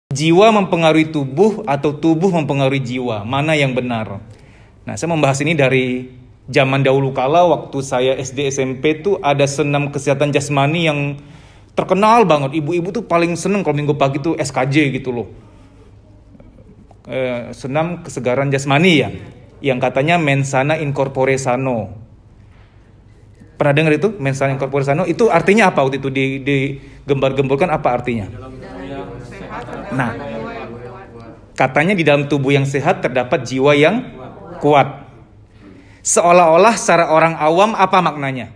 Jiwa mempengaruhi tubuh atau tubuh mempengaruhi jiwa, mana yang benar? Nah, saya membahas ini dari zaman dahulu kala waktu saya SD SMP tuh ada senam kesehatan jasmani yang terkenal banget. Ibu-ibu tuh paling seneng kalau minggu pagi tuh SKJ gitu loh. Senam kesegaran jasmani ya, yang katanya mens sana in corpore sano. Pernah dengar itu? Mens sana in corpore sano itu artinya apa waktu itu digembar-gemborkan, apa artinya? Nah, katanya di dalam tubuh yang sehat terdapat jiwa yang kuat. Seolah-olah secara orang awam apa maknanya?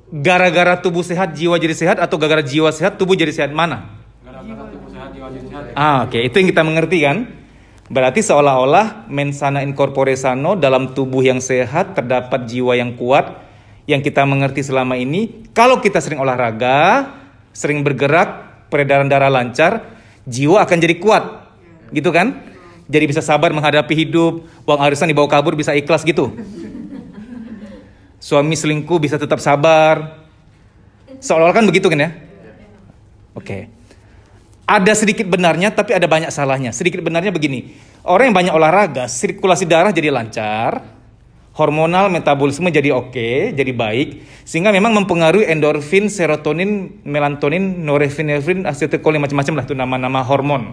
Gara-gara tubuh sehat jiwa jadi sehat atau gara-gara jiwa sehat tubuh jadi sehat, mana? Gara-gara tubuh sehat jiwa jadi sehat. Oke, itu yang kita mengerti kan? Berarti seolah-olah mens sana in corpore sano, dalam tubuh yang sehat terdapat jiwa yang kuat. Yang kita mengerti selama ini, kalau kita sering olahraga, sering bergerak, peredaran darah lancar, jiwa akan jadi kuat, gitu kan? Jadi bisa sabar menghadapi hidup, uang arisan dibawa kabur bisa ikhlas gitu. Suami selingkuh bisa tetap sabar. Seolah-olah kan begitu kan ya? Oke. Ada sedikit benarnya tapi ada banyak salahnya. Sedikit benarnya begini, orang yang banyak olahraga, sirkulasi darah jadi lancar, hormonal metabolisme jadi oke, jadi baik, sehingga memang mempengaruhi endorfin, serotonin, melatonin, norepinefrin, asetilkolin, macam-macam lah itu nama-nama hormon.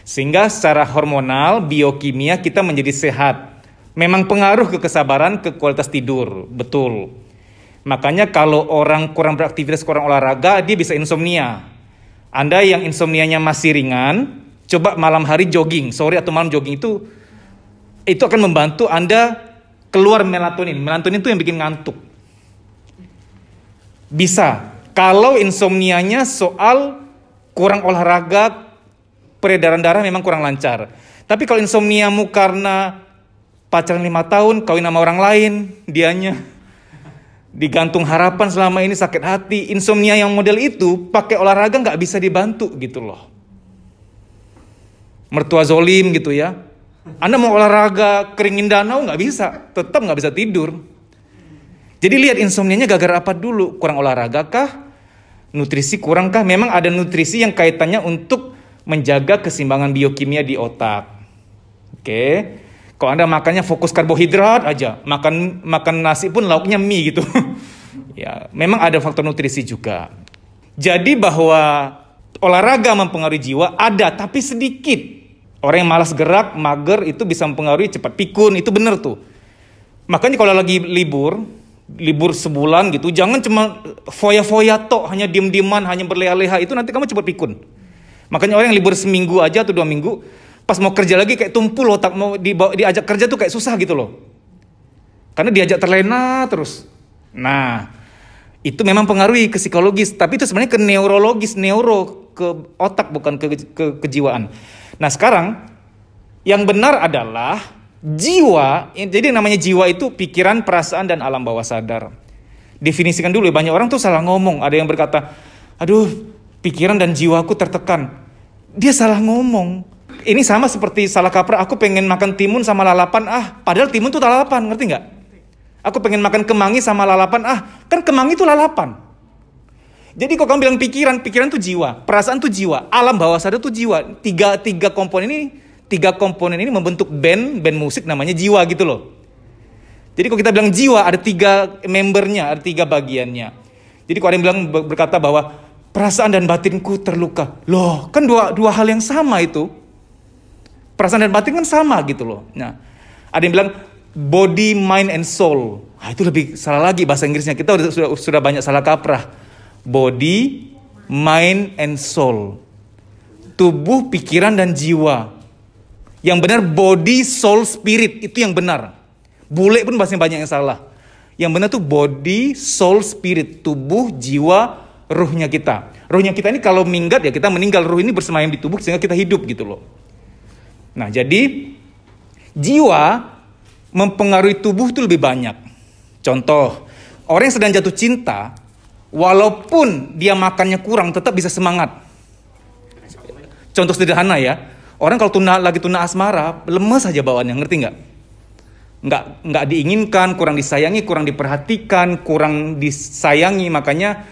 Sehingga secara hormonal, biokimia kita menjadi sehat. Memang pengaruh ke kesabaran, ke kualitas tidur, betul. Makanya kalau orang kurang beraktivitas, kurang olahraga, dia bisa insomnia. Anda yang insomnianya masih ringan, coba malam hari jogging, sore atau malam jogging itu akan membantu Anda keluar melatonin. Melatonin itu yang bikin ngantuk. Bisa. Kalau insomnianya soal kurang olahraga, peredaran darah memang kurang lancar. Tapi kalau insomniamu karena pacaran 5 tahun, kawin sama orang lain, dianya digantung harapan selama ini, sakit hati, insomnia yang model itu pakai olahraga nggak bisa dibantu gitu loh. Mertua zolim gitu ya. Anda mau olahraga keringin danau nggak bisa, tetap nggak bisa tidur. Jadi lihat insomnianya gara-gara apa dulu? Kurang olahraga kah? Nutrisi kurang kah? Memang ada nutrisi yang kaitannya untuk menjaga keseimbangan biokimia di otak. Oke. Kalau Anda makannya fokus karbohidrat aja, makan nasi pun lauknya mie gitu. Ya, memang ada faktor nutrisi juga. Jadi bahwa olahraga mempengaruhi jiwa ada, tapi sedikit. Orang yang malas gerak, mager itu bisa mempengaruhi cepat pikun, itu benar tuh. Makanya kalau lagi libur sebulan gitu, jangan cuma foya-foya tok, hanya diem-dieman, hanya berleha-leha, itu nanti kamu cepat pikun. Makanya orang yang libur seminggu aja atau 2 minggu, pas mau kerja lagi kayak tumpul otak, mau diajak kerja tuh kayak susah gitu loh. Karena diajak terlena terus. Nah, itu memang pengaruhi ke psikologis, tapi itu sebenarnya ke neurologis, ke otak, bukan ke kejiwaan. Nah sekarang, yang benar adalah jiwa, jadi yang namanya jiwa itu pikiran, perasaan, dan alam bawah sadar. Definisikan dulu, banyak orang tuh salah ngomong. Ada yang berkata, aduh pikiran dan jiwaku tertekan. Dia salah ngomong. Ini sama seperti salah kaprah, aku pengen makan timun sama lalapan, padahal timun tuh lalapan, ngerti nggak? Aku pengen makan kemangi sama lalapan, kan kemangi tuh lalapan. Jadi kalau kamu bilang pikiran tuh jiwa, perasaan tuh jiwa, alam bawah sadar tuh jiwa. Tiga komponen ini membentuk band musik namanya jiwa gitu loh. Jadi kalau kita bilang jiwa, ada 3 membernya, ada 3 bagiannya. Jadi kalau ada yang bilang berkata bahwa perasaan dan batinku terluka, loh kan dua hal yang sama itu. Perasaan dan batin kan sama gitu loh. Nah, ada yang bilang body, mind, and soul. Itu lebih salah lagi bahasa Inggrisnya. Kita sudah banyak salah kaprah. Body, mind, and soul. Tubuh, pikiran, dan jiwa. Yang benar body, soul, spirit. Itu yang benar. Bule pun bahasanya banyak yang salah. Yang benar tuh body, soul, spirit. Tubuh, jiwa, ruhnya kita. Ruhnya kita ini kalau minggat ya kita meninggal. Ruh ini bersemayam di tubuh sehingga kita hidup gitu loh. Nah jadi jiwa mempengaruhi tubuh itu lebih banyak. Contoh, orang yang sedang jatuh cinta, walaupun dia makannya kurang tetap bisa semangat. Contoh sederhana ya, Orang kalau lagi tuna asmara, lemes aja bawaannya, ngerti nggak? Nggak diinginkan, kurang disayangi, kurang diperhatikan, kurang disayangi, makanya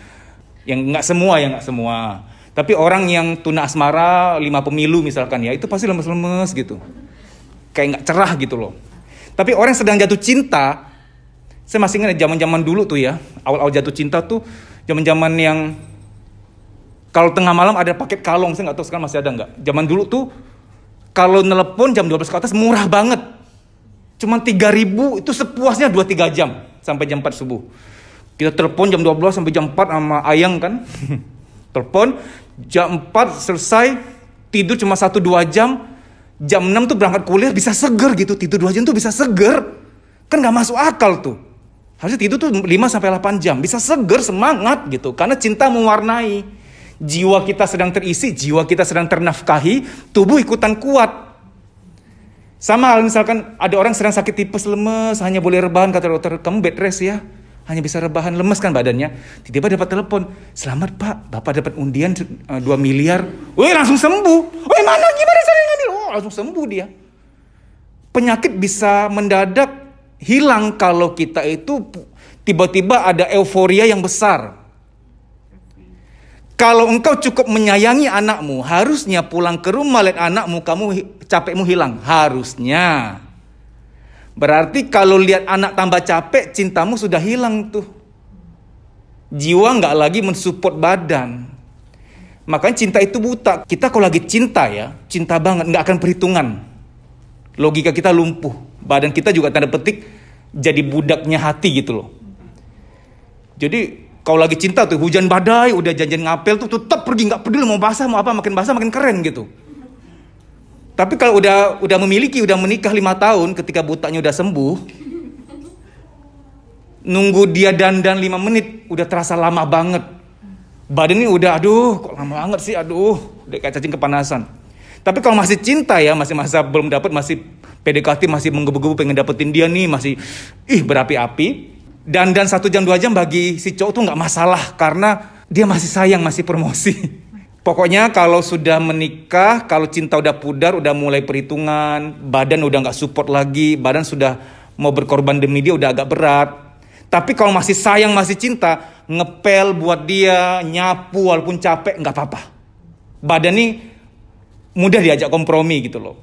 yang nggak semua. Tapi orang yang tuna asmara 5 pemilu misalkan ya, itu pasti lemes-lemes gitu. Kayak nggak cerah gitu loh. Tapi orang yang sedang jatuh cinta, saya masih ingat zaman-zaman dulu tuh ya, awal-awal jatuh cinta tuh, zaman-zaman yang kalau tengah malam ada paket kalong, saya nggak tahu sekarang masih ada nggak. Zaman dulu tuh, kalau nelepon jam 12 ke atas murah banget. Cuman 3.000 itu sepuasnya 2-3 jam, sampai jam 4 subuh. Kita telepon jam 12 sampai jam 4 sama Ayang kan. Telepon, jam 4 selesai, tidur cuma 1-2 jam. Jam 6 tuh berangkat kuliah bisa seger gitu, tidur 2 jam tuh bisa seger. Kan gak masuk akal tuh. Harusnya tidur tuh 5-8 jam, bisa seger, semangat gitu. Karena cinta mewarnai. Jiwa kita sedang terisi, jiwa kita sedang ternafkahi, tubuh ikutan kuat. Sama hal misalkan ada orang sedang sakit tipes, lemes, hanya boleh rebahan, kata dokter, kamu bed rest ya. Hanya bisa rebahan, lemes kan badannya. Tiba-tiba dapat telepon, selamat pak, bapak dapat undian 2 miliar. Wih, langsung sembuh. Wih, mana gimana saya ngambil? Oh, langsung sembuh dia. Penyakit bisa mendadak hilang kalau kita itu tiba-tiba ada euforia yang besar. Kalau engkau cukup menyayangi anakmu, harusnya pulang ke rumah lihat anakmu, capekmu hilang. Harusnya. Berarti kalau lihat anak tambah capek, cintamu sudah hilang tuh. Jiwa nggak lagi mensupport badan. Makanya cinta itu buta. Kita kalau lagi cinta ya, cinta banget, nggak akan perhitungan. Logika kita lumpuh. Badan kita juga tanda petik jadi budaknya hati gitu loh. Jadi kalau lagi cinta tuh hujan badai, udah janjian ngapel tuh tetap pergi, nggak peduli mau basah mau apa, makin basah makin keren gitu. Tapi kalau udah menikah 5 tahun, ketika butanya udah sembuh, nunggu dia dandan 5 menit udah terasa lama banget. Badan ini udah aduh kok lama banget sih, aduh udah kayak cacing kepanasan. Tapi kalau masih cinta ya, masih masa belum dapat, masih PDKT, masih menggebu-gebu pengen dapetin dia nih, masih berapi-api. Dan 1 jam 2 jam bagi si cowok tuh nggak masalah karena dia masih sayang, masih promosi. Pokoknya kalau sudah menikah, kalau cinta udah pudar, udah mulai perhitungan, badan udah nggak support lagi, badan sudah mau berkorban demi dia udah agak berat. Tapi kalau masih sayang, masih cinta, ngepel buat dia, nyapu walaupun capek nggak apa-apa. Badan ini mudah diajak kompromi gitu loh.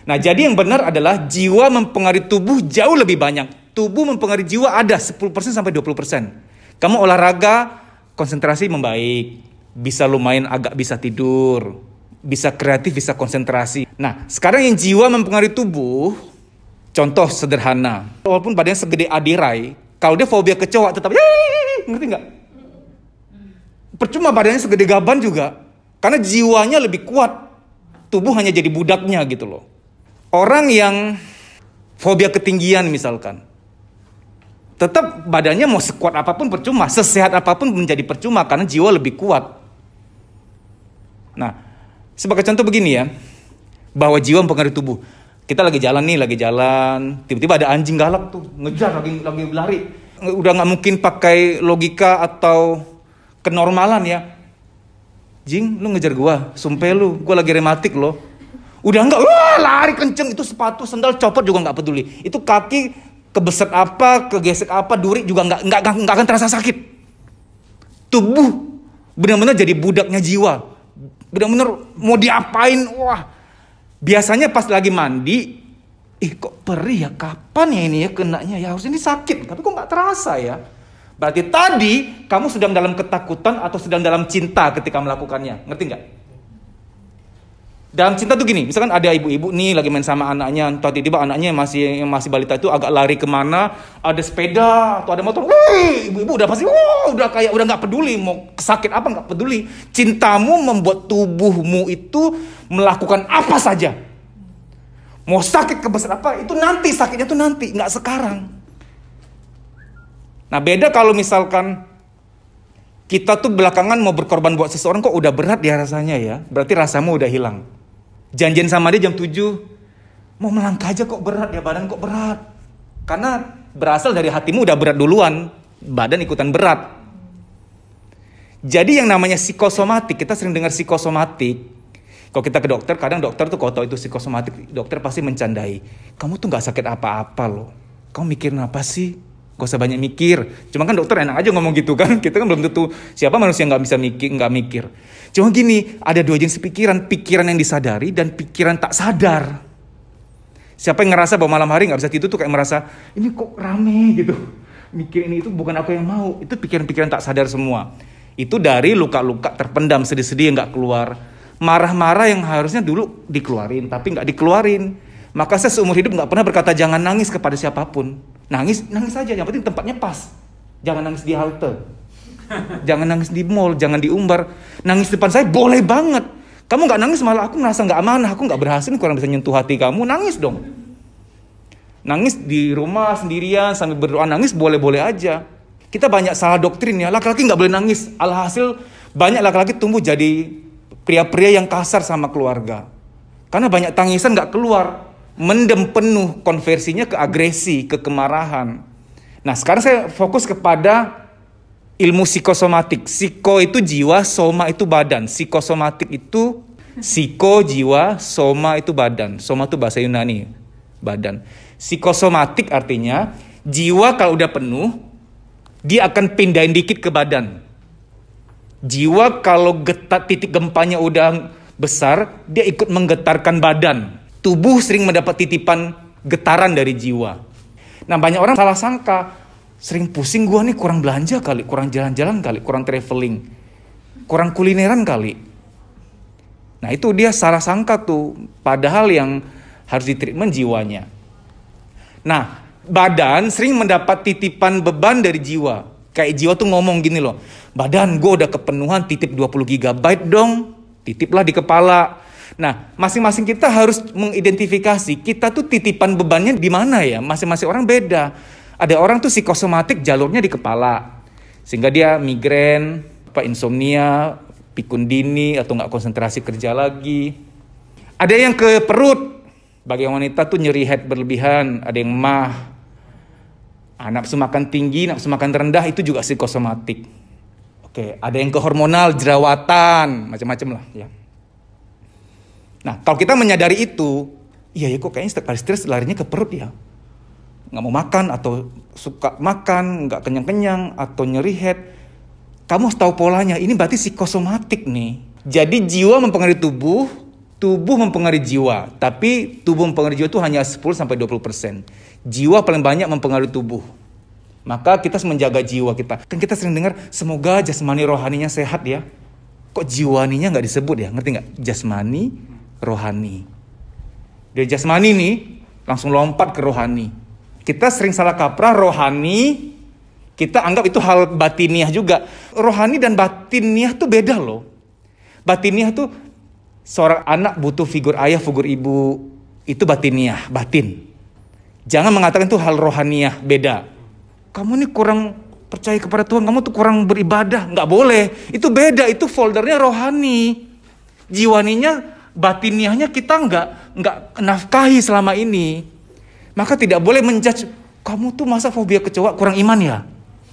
Nah jadi yang benar adalah jiwa mempengaruhi tubuh jauh lebih banyak. Tubuh mempengaruhi jiwa ada 10% sampai 20%. Kamu olahraga, konsentrasi membaik. Bisa lumayan agak bisa tidur. Bisa kreatif, bisa konsentrasi. Nah, sekarang yang jiwa mempengaruhi tubuh, contoh sederhana. Walaupun badannya segede adirai, kalau dia fobia kecoa tetap, ngerti nggak? Percuma badannya segede gaban juga. Karena jiwanya lebih kuat. Tubuh hanya jadi budaknya gitu loh. Orang yang fobia ketinggian misalkan, tetap badannya mau sekuat apapun percuma, sesehat apapun menjadi percuma karena jiwa lebih kuat. Nah, sebagai contoh begini ya, bahwa jiwa mempengaruhi tubuh. Kita lagi jalan, tiba-tiba ada anjing galak tuh, ngejar lagi lari. Udah nggak mungkin pakai logika atau kenormalan ya. Jing, lu ngejar gua, sumpah gua lagi rematik loh. Udah enggak, lari kenceng, itu sepatu, sendal copot juga nggak peduli. Itu kaki kebeset apa, kegesek apa, duri juga nggak akan terasa sakit. Tubuh benar-benar jadi budaknya jiwa. Benar-benar mau diapain, wah. Biasanya pas lagi mandi, kok perih ya, kapan ya ini ya kenanya, ya harus ini sakit, tapi kok nggak terasa ya. Berarti tadi kamu sedang dalam ketakutan atau sedang dalam cinta ketika melakukannya, ngerti nggak? Dalam cinta tuh gini, misalkan ada ibu-ibu nih lagi main sama anaknya, entah tiba-tiba anaknya yang masih balita itu agak lari kemana, ada sepeda atau ada motor, ibu-ibu udah pasti, udah nggak peduli mau sakit apa nggak peduli. Cintamu membuat tubuhmu itu melakukan apa saja, mau sakit kebesaran apa itu nanti, sakitnya tuh nanti, nggak sekarang. Nah beda kalau misalkan kita tuh belakangan mau berkorban buat seseorang kok udah berat ya rasanya ya, berarti rasamu udah hilang. Janjian sama dia jam 7, mau melangkah aja kok berat ya, badan kok berat. Karena berasal dari hatimu udah berat duluan, badan ikutan berat. Jadi yang namanya psikosomatik, kita sering dengar psikosomatik, Kalau kita ke dokter, kadang dokter tuh kalau tahu itu psikosomatik, dokter pasti mencandai. Kamu tuh nggak sakit apa-apa loh. Kamu mikirin apa sih? Gak usah banyak mikir. Cuma kan dokter enak aja ngomong gitu kan. Kita kan belum tentu siapa manusia nggak bisa nggak mikir. Cuma gini, ada dua jenis pikiran. Pikiran yang disadari dan pikiran tak sadar. Siapa yang ngerasa bahwa malam hari nggak bisa tidur tuh kayak merasa ini kok rame gitu. Mikir ini itu bukan aku yang mau. Itu pikiran-pikiran tak sadar semua. Itu dari luka-luka terpendam, sedih-sedih yang nggak keluar. Marah-marah yang harusnya dulu dikeluarin, tapi nggak dikeluarin. Maka saya seumur hidup nggak pernah berkata jangan nangis kepada siapapun. Nangis saja, yang penting tempatnya pas. Jangan nangis di halte. Jangan nangis di mall, jangan diumbar. Nangis depan saya boleh banget. Kamu nggak nangis malah aku merasa nggak amanah, aku nggak berhasil, kurang bisa nyentuh hati kamu. Nangis dong. Nangis di rumah sendirian sambil berdoa, nangis boleh-boleh aja. Kita banyak salah doktrin ya, laki-laki nggak boleh nangis. Alhasil banyak laki-laki tumbuh jadi pria-pria yang kasar sama keluarga. Karena banyak tangisan nggak keluar, mendem penuh, konversinya ke agresi, ke kemarahan. Nah sekarang saya fokus kepada ilmu psikosomatik. Psiko itu jiwa, soma itu badan. Psikosomatik itu psiko jiwa, soma itu badan. Soma itu bahasa Yunani, badan. Psikosomatik artinya jiwa kalau udah penuh, dia akan pindahin dikit ke badan. Jiwa kalau titik gempanya udah besar, dia ikut menggetarkan badan. Tubuh sering mendapat titipan getaran dari jiwa. Nah banyak orang salah sangka, sering pusing gua nih kurang belanja kali, kurang jalan-jalan kali, kurang traveling, kurang kulineran kali. Nah itu dia salah sangka tuh, padahal yang harus ditreatment jiwanya. Nah badan sering mendapat titipan beban dari jiwa. Kayak jiwa tuh ngomong gini loh, badan gue udah kepenuhan, titip 20 GB dong, titiplah di kepala. Nah masing-masing kita harus mengidentifikasi, kita tuh titipan bebannya di mana ya, masing-masing orang beda. Ada orang tuh psikosomatik jalurnya di kepala, sehingga dia migrain, insomnia, pikun dini, atau nggak konsentrasi kerja lagi. Ada yang ke perut, bagi wanita tuh nyeri head berlebihan, ada yang mah. Nafsu makan tinggi, nafsu makan rendah, itu juga psikosomatik. Oke, ada yang ke hormonal, jerawatan, macam-macam lah ya. Nah, kalau kita menyadari itu, iya ya kok kayaknya setiap kali stres larinya ke perut ya. Nggak mau makan atau suka makan, nggak kenyang-kenyang atau nyeri head. Kamu harus tahu polanya, ini berarti psikosomatik nih. Jadi jiwa mempengaruhi tubuh, tubuh mempengaruhi jiwa. Tapi tubuh mempengaruhi jiwa itu hanya 10-20%. Jiwa paling banyak mempengaruhi tubuh. Maka kita harus menjaga jiwa kita. Kan kita sering dengar, semoga jasmani rohaninya sehat ya. Kok jiwaninya nggak disebut ya, ngerti nggak? Jasmani, rohani. Dari jasmani nih, langsung lompat ke rohani. Kita sering salah kaprah rohani, kita anggap itu hal batiniah juga. Rohani dan batiniah tuh beda loh. Batiniah tuh seorang anak butuh figur ayah, figur ibu. Itu batiniah, batin. Jangan mengatakan itu hal rohaniah, beda. Kamu ini kurang percaya kepada Tuhan, kamu tuh kurang beribadah. Nggak boleh, itu beda, itu foldernya rohani. Jiwaninya, batiniahnya kita nggak nafkahi selama ini. Maka tidak boleh menjudge, kamu tuh masa fobia kecoa kurang iman ya?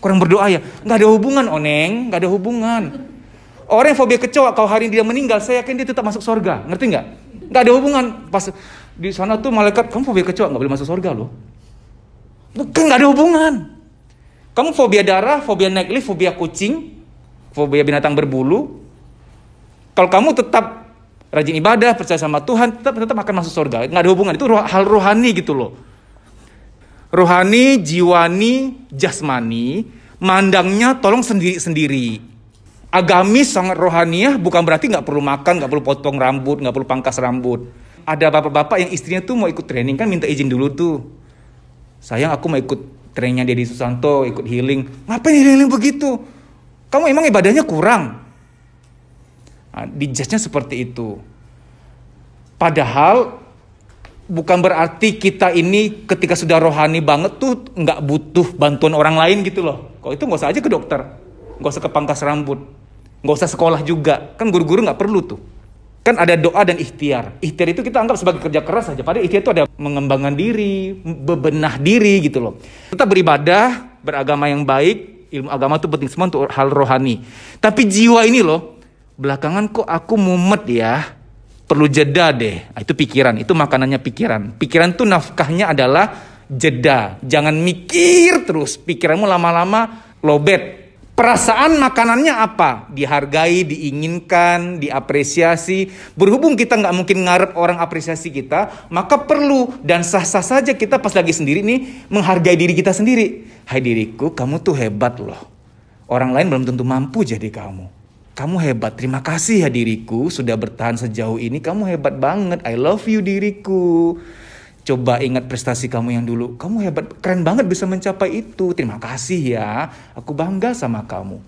Kurang berdoa ya? Nggak ada hubungan, Oneng, nggak ada hubungan. Orang yang fobia kecoa, kalau hari ini dia meninggal, saya yakin dia tetap masuk surga, ngerti nggak? Nggak ada hubungan. Pas di sana tuh malaikat, kamu fobia kecoa nggak boleh masuk surga loh. Bukan, nggak ada hubungan. Kamu fobia darah, fobia naik lift, fobia kucing, fobia binatang berbulu. Kalau kamu tetap rajin ibadah, percaya sama Tuhan, tetap akan masuk surga. Nggak ada hubungan. Itu hal rohani gitu loh. Rohani, jiwani, jasmani, mandangnya tolong sendiri-sendiri. Agamis sangat rohaniah, bukan berarti nggak perlu makan, nggak perlu potong rambut, nggak perlu pangkas rambut. Ada bapak-bapak yang istrinya tuh mau ikut training, kan minta izin dulu tuh. Sayang, aku mau ikut trainingnya Deddy Susanto, ikut healing. Ngapain healing begitu? Kamu emang ibadahnya kurang? Nah, dijudge-nya seperti itu. Padahal bukan berarti kita ini ketika sudah rohani banget tuh nggak butuh bantuan orang lain gitu loh. Kalau itu nggak usah aja ke dokter, nggak usah ke pangkas rambut, nggak usah sekolah juga. Kan guru-guru nggak perlu tuh. Kan ada doa dan ikhtiar. Ikhtiar itu kita anggap sebagai kerja keras saja. Padahal ikhtiar itu ada mengembangkan diri, bebenah diri gitu loh. Kita beribadah, beragama yang baik, ilmu agama itu penting semua untuk hal rohani. Tapi jiwa ini loh, belakangan kok aku mumet ya. perlu jeda deh. Itu pikiran, itu makanannya pikiran. Pikiran tuh nafkahnya adalah jeda. Jangan mikir terus, pikiranmu lama-lama lobet. Perasaan makanannya apa? Dihargai, diinginkan, diapresiasi. Berhubung kita nggak mungkin ngarep orang apresiasi kita, maka perlu dan sah-sah saja kita pas lagi sendiri nih menghargai diri kita sendiri. Hai diriku, kamu tuh hebat loh. Orang lain belum tentu mampu jadi kamu. Kamu hebat, terima kasih ya diriku sudah bertahan sejauh ini. Kamu hebat banget, I love you diriku. Coba ingat prestasi kamu yang dulu. Kamu hebat, keren banget bisa mencapai itu. Terima kasih ya, aku bangga sama kamu.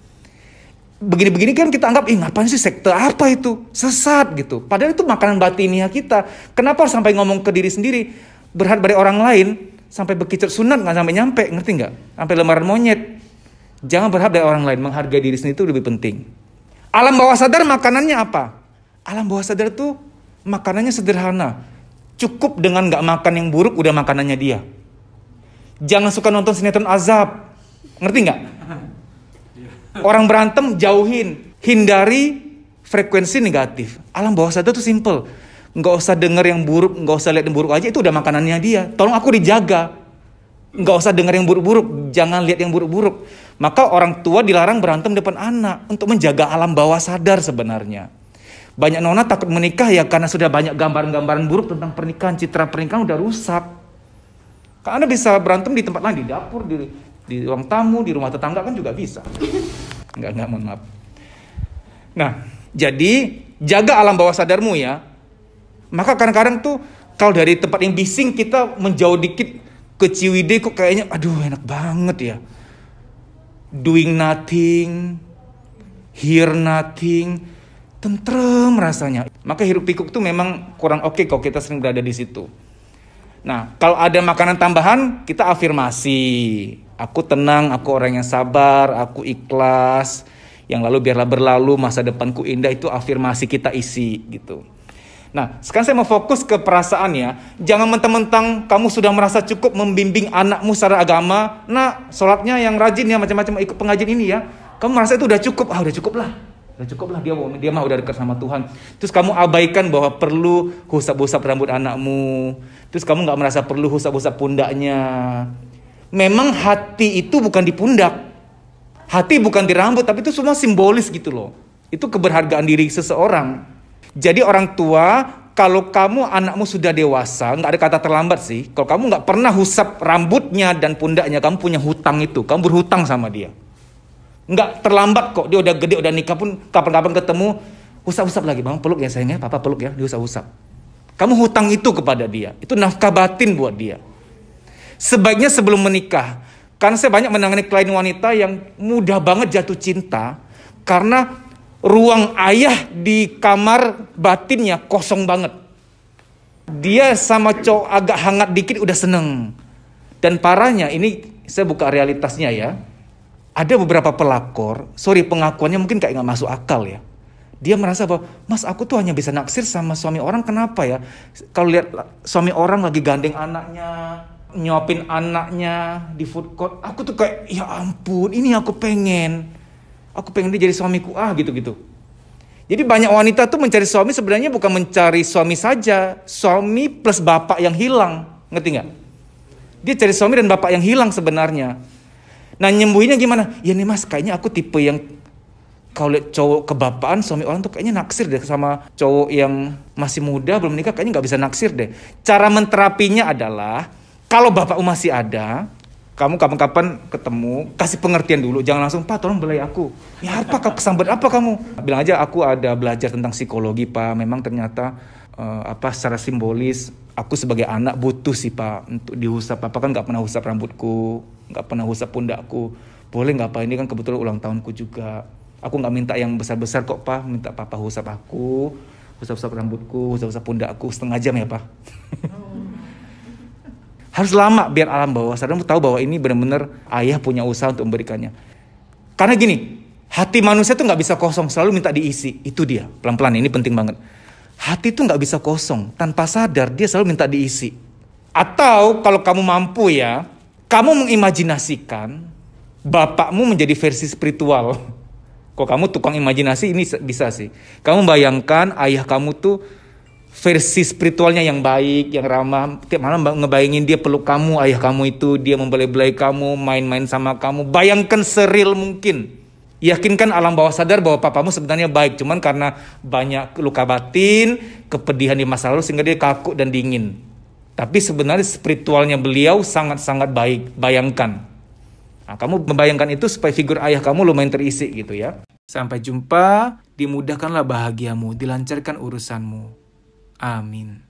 Begini-begini kan kita anggap, ngapain sih sekte apa itu? Sesat gitu. Padahal itu makanan batiniah kita. Kenapa harus sampai ngomong ke diri sendiri? Berharap dari orang lain, sampai bekicot sunat gak sampai nyampe, ngerti gak? Sampai lembaran monyet. Jangan berharap dari orang lain, menghargai diri sendiri itu lebih penting. Alam bawah sadar makanannya apa? Alam bawah sadar tuh makanannya sederhana. Cukup dengan gak makan yang buruk udah makanannya dia. Jangan suka nonton sinetron azab. Ngerti gak? Orang berantem jauhin. Hindari frekuensi negatif. Alam bawah sadar tuh simple. Gak usah denger yang buruk, gak usah lihat yang buruk aja. Itu udah makanannya dia. Tolong aku dijaga. Gak usah denger yang buruk-buruk. Jangan lihat yang buruk-buruk. Maka orang tua dilarang berantem depan anak. Untuk menjaga alam bawah sadar sebenarnya. Banyak nona takut menikah ya karena sudah banyak gambaran-gambaran buruk tentang pernikahan. Citra pernikahan udah rusak. Karena Anda bisa berantem di tempat lain, di dapur, di ruang tamu, di rumah tetangga kan juga bisa. Enggak, mohon maaf. Nah, jadi jaga alam bawah sadarmu ya. Maka kadang-kadang tuh kalau dari tempat yang bising kita menjauh dikit ke Ciwidey kok kayaknya aduh enak banget ya. Doing nothing, hear nothing. Tentrem rasanya. Maka hiruk pikuk tuh memang kurang oke kalau kita sering berada di situ. Nah, kalau ada makanan tambahan, kita afirmasi. Aku tenang, aku orang yang sabar, aku ikhlas. Yang lalu biarlah berlalu, masa depanku indah, itu afirmasi kita isi gitu. Nah, sekarang saya mau fokus ke perasaan ya. Jangan mentang-mentang kamu sudah merasa cukup membimbing anakmu secara agama. Nah, sholatnya yang rajin ya, macam-macam ikut pengajian ini ya. Kamu merasa itu udah cukup. Udah cukup lah. Udah cukup lah, dia mah udah dekat sama Tuhan. Terus kamu abaikan bahwa perlu usap-usap rambut anakmu. Terus kamu gak merasa perlu usap-usap pundaknya. Memang hati itu bukan di pundak. Hati bukan di rambut, tapi itu semua simbolis gitu loh. Itu keberhargaan diri seseorang. Jadi orang tua, kalau kamu anakmu sudah dewasa, gak ada kata terlambat sih. Kalau kamu gak pernah usap rambutnya dan pundaknya, kamu punya hutang itu. Kamu berhutang sama dia. Nggak terlambat kok, dia udah gede, udah nikah pun kapan-kapan ketemu, usap-usap lagi, bang peluk ya sayangnya, papa peluk ya, dia usap-usap. Kamu hutang itu kepada dia, itu nafkah batin buat dia. Sebaiknya sebelum menikah, karena saya banyak menangani klien wanita yang mudah banget jatuh cinta, karena ruang ayah di kamar batinnya kosong banget. Dia sama cowok agak hangat dikit udah seneng. Dan parahnya, ini saya buka realitasnya ya. Ada beberapa pelakor, pengakuannya mungkin kayak gak masuk akal ya. Dia merasa bahwa, mas aku tuh hanya bisa naksir sama suami orang, kenapa ya? Kalau lihat suami orang lagi gandeng anaknya, nyuapin anaknya di food court, aku tuh kayak, ya ampun, ini aku pengen dia jadi suamiku, gitu-gitu. Jadi banyak wanita tuh mencari suami sebenarnya bukan mencari suami saja, suami plus bapak yang hilang, ngerti gak? Dia cari suami dan bapak yang hilang sebenarnya. Nah nyembuhinnya gimana? Ya nih mas, kayaknya aku tipe yang kalau lihat cowok kebapaan suami orang tuh kayaknya naksir deh sama cowok yang masih muda belum nikah, kayaknya nggak bisa naksir deh. Cara menterapinya adalah kalau bapakmu masih ada, kamu kapan-kapan ketemu, kasih pengertian dulu, jangan langsung pak tolong belai aku. Ya apa kesambat apa kamu? Bilang aja aku ada belajar tentang psikologi pak, memang ternyata secara simbolis aku sebagai anak butuh sih pak untuk diusap. Papa kan nggak pernah usap rambutku, nggak pernah usap pundakku. Boleh nggak pak, ini kan kebetulan ulang tahunku juga. Aku nggak minta yang besar-besar kok pak, minta papa usap aku, usap-usap rambutku, usap-usap pundakku, setengah jam ya pak. Harus lama biar alam bawah sadar tahu bahwa ini benar-benar ayah punya usaha untuk memberikannya. Karena gini, hati manusia tuh nggak bisa kosong, selalu minta diisi. Itu dia, pelan-pelan ini penting banget. Hati tuh nggak bisa kosong, tanpa sadar dia selalu minta diisi. Atau kalau kamu mampu ya, kamu mengimajinasikan bapakmu menjadi versi spiritual. Kalau kamu tukang imajinasi ini bisa sih. Kamu bayangkan ayah kamu tuh versi spiritualnya yang baik, yang ramah. Tiap malam ngebayangin dia peluk kamu, ayah kamu itu, dia membelai-belai kamu, main-main sama kamu. Bayangkan seril mungkin. Yakinkan alam bawah sadar bahwa papamu sebenarnya baik, cuman karena banyak luka batin, kepedihan di masa lalu sehingga dia kaku dan dingin. Tapi sebenarnya spiritualnya beliau sangat-sangat baik. Bayangkan. Nah, kamu membayangkan itu supaya figur ayah kamu lumayan terisi gitu ya. Sampai jumpa, dimudahkanlah bahagiamu, dilancarkan urusanmu. Amin.